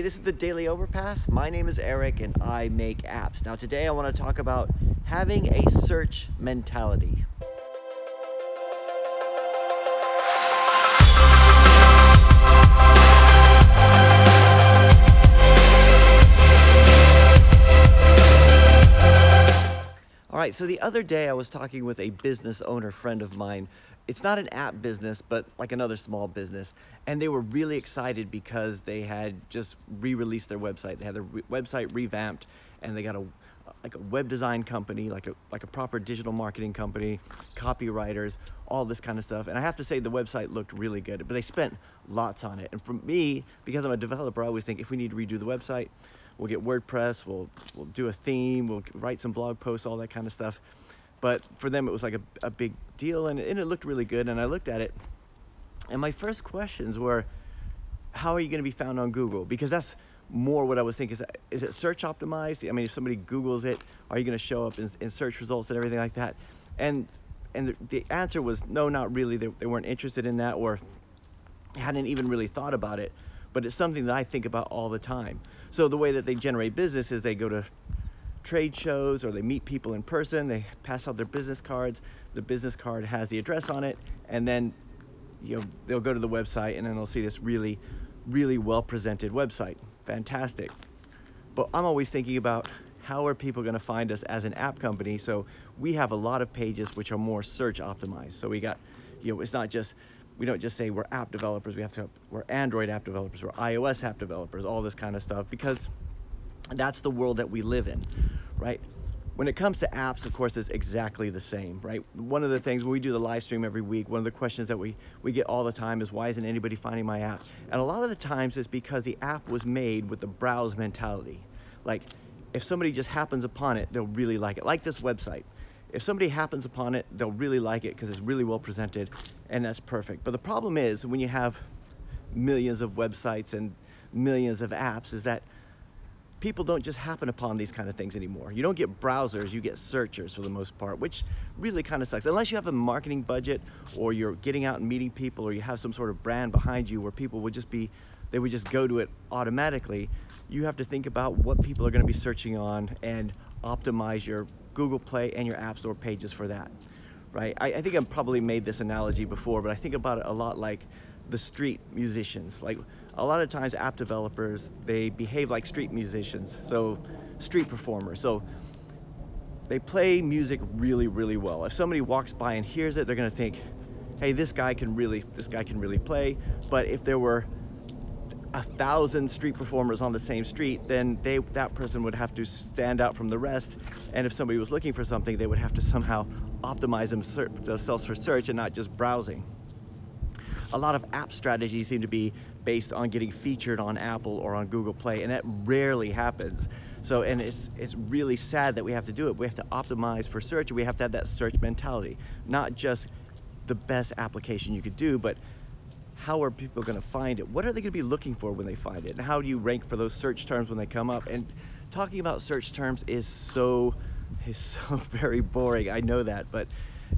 this is the Daily Overpass. My name is Eric and I make apps. Now today I want to talk about having a search mentality. All right, so the other day I was talking with a business owner friend of mine. It's not an app business, but like another small business. And they were really excited because they had just re-released their website. They had their website revamped and they got a web design company, like a proper digital marketing company, copywriters, all this kind of stuff. And I have to say the website looked really good, but they spent lots on it. And for me, because I'm a developer, I always think if we need to redo the website, we'll get WordPress, we'll do a theme, we'll write some blog posts, all that kind of stuff. But for them, it was like a big deal, and it looked really good. And I looked at it, and my first questions were, how are you going to be found on Google? Because that's more what I was thinking. Is it search optimized? I mean, if somebody Googles it, are you going to show up in search results and everything like that? And the answer was no, not really. They weren't interested in that, or hadn't even really thought about it. But it's something that I think about all the time. So the way that they generate business is they go to trade shows or they meet people in person, they pass out their business cards. The business card has the address on it, and then they'll go to the website and then they'll see this really, really well presented website. Fantastic. But I'm always thinking about how are people going to find us as an app company. So we have a lot of pages which are more search optimized. So we got, it's not just, we don't just say we're app developers, we're Android app developers, we're iOS app developers, all this kind of stuff, because that's the world that we live in, right? When it comes to apps, of course, it's exactly the same, right? One of the things when we do the live stream every week, one of the questions that we get all the time is, why isn't anybody finding my app? And a lot of the times it's because the app was made with the browse mentality. Like, if somebody just happens upon it, they'll really like it. Like this website. If somebody happens upon it, they'll really like it because it's really well presented, and that's perfect. But the problem is, when you have millions of websites and millions of apps, is that people don't just happen upon these kind of things anymore. You don't get browsers, you get searchers for the most part, which really kind of sucks. Unless you have a marketing budget, or you're getting out and meeting people, or you have some sort of brand behind you where people would just they would just go to it automatically. You have to think about what people are going to be searching on and optimize your Google Play and your App Store pages for that, right? I think I've probably made this analogy before, but I think about it a lot like the street musicians. Like, a lot of times app developers, they behave like street musicians, so street performers. So they play music really, really well. If somebody walks by and hears it, they're gonna think, hey, this guy can really play. But if there were 1,000 street performers on the same street, then that person would have to stand out from the rest. And if somebody was looking for something, they would have to somehow optimize themselves for search and not just browsing. A lot of app strategies seem to be based on getting featured on Apple or on Google Play, and that rarely happens. So, and it's really sad that we have to do it. We have to optimize for search, and we have to have that search mentality. Not just the best application you could do, but how are people going to find it? What are they going to be looking for when they find it? And how do you rank for those search terms when they come up? And talking about search terms is so very boring. I know that, but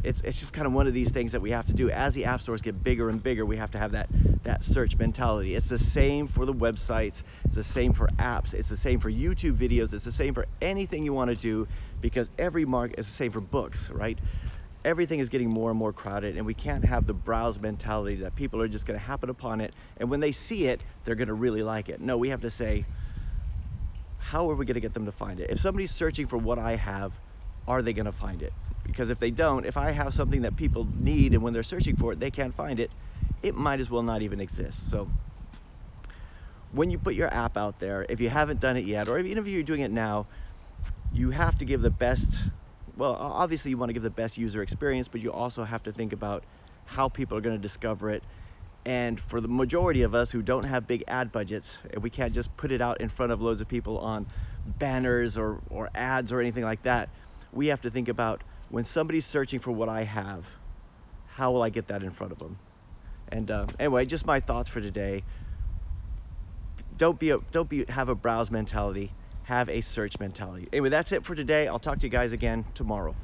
it's just kind of one of these things that we have to do. As the app stores get bigger and bigger, we have to have that search mentality. It's the same for the websites, it's the same for apps, it's the same for YouTube videos, it's the same for anything you want to do, because every market is the same for books, right? Everything is getting more and more crowded, and we can't have the browse mentality that people are just going to happen upon it, and when they see it, they're going to really like it. No, we have to say, how are we going to get them to find it? If somebody's searching for what I have, are they going to find it? Because if they don't, if I have something that people need and when they're searching for it, they can't find it, it might as well not even exist. So when you put your app out there, if you haven't done it yet, or even if you're doing it now, you have to give the best, well, obviously you want to give the best user experience, but you also have to think about how people are going to discover it. And for the majority of us who don't have big ad budgets, we can't just put it out in front of loads of people on banners or ads or anything like that. We have to think about, when somebody's searching for what I have, how will I get that in front of them? And anyway, just my thoughts for today. Don't have a browse mentality, have a search mentality. Anyway, that's it for today. I'll talk to you guys again tomorrow.